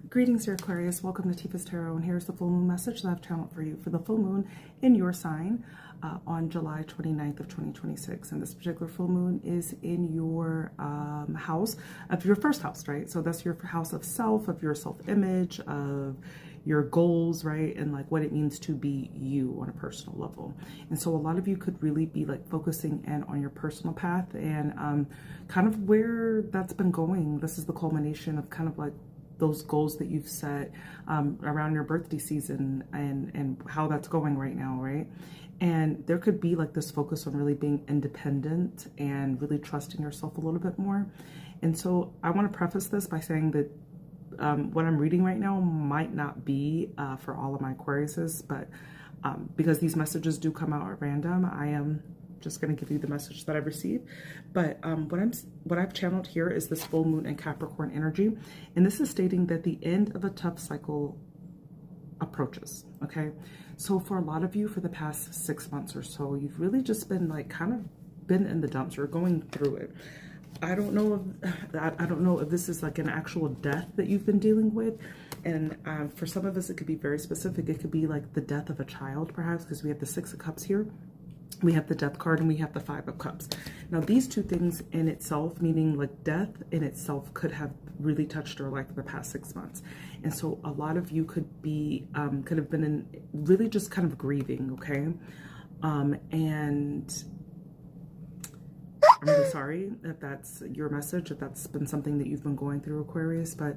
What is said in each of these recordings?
Greetings, dear Aquarius. Welcome to Tifa's Tarot, and here's the full moon message that I've channeled for you for the full moon in your sign on July 29th of 2026. And this particular full moon is in your house of your first house, right? So that's your house of self, of your self-image, of your goals, right? And like what it means to be you on a personal level. And so a lot of you could really be like focusing in on your personal path and kind of where that's been going. This is the culmination of kind of like those goals that you've set around your birthday season and how that's going right now, right? And there could be like this focus on really being independent and really trusting yourself a little bit more. And so I want to preface this by saying that what I'm reading right now might not be for all of my Aquariuses, but because these messages do come out at random, I am just going to give you the message that I've received. But what I've channeled here is this full moon and Capricorn energy, and this is stating that the end of a tough cycle approaches. Okay, so for a lot of you, for the past 6 months or so, you've really just been like kind of been in the dumps or going through it. I don't know if this is like an actual death that you've been dealing with, and for some of us it could be very specific. It could be like the death of a child, perhaps, because we have the Six of Cups here. We have the Death card and we have the Five of Cups. Now, these two things in itself, meaning like death in itself, could have really touched your life in the past 6 months. And so a lot of you could have been in really just kind of grieving, okay? And I'm really sorry if that's your message, if that's been something that you've been going through, Aquarius, but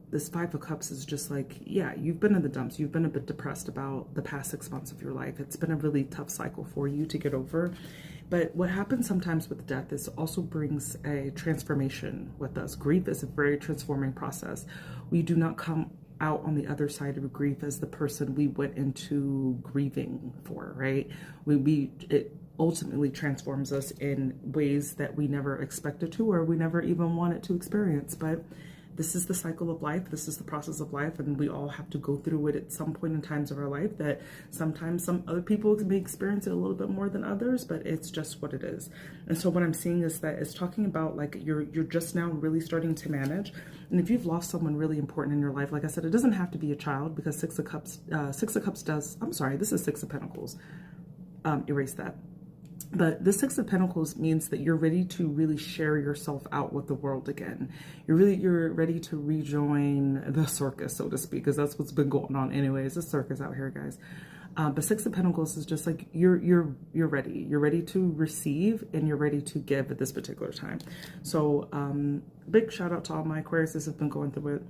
this Five of Cups is just like, yeah, you've been in the dumps. You've been a bit depressed about the past 6 months of your life. It's been a really tough cycle for you to get over. But what happens sometimes with death is also brings a transformation with us. Grief is a very transforming process. We do not come out on the other side of grief as the person we went into grieving for, right? It ultimately transforms us in ways that we never expected to, or we never even wanted to experience. But this is the cycle of life. This is the process of life, and we all have to go through it at some point in times of our life. That sometimes some other people may experience it a little bit more than others, but it's just what it is. And so what I'm seeing is that it's talking about like you're just now really starting to manage. And if you've lost someone really important in your life, like I said, it doesn't have to be a child, because Six of Cups does. I'm sorry, this is Six of Pentacles. Erase that. But the Six of Pentacles means that you're ready to really share yourself out with the world again. You're ready to rejoin the circus, so to speak, because that's what's been going on anyways. It's a circus out here, guys. But Six of Pentacles is just like you're ready. You're ready to receive and you're ready to give at this particular time. So big shout out to all my Aquarius that have been going through it.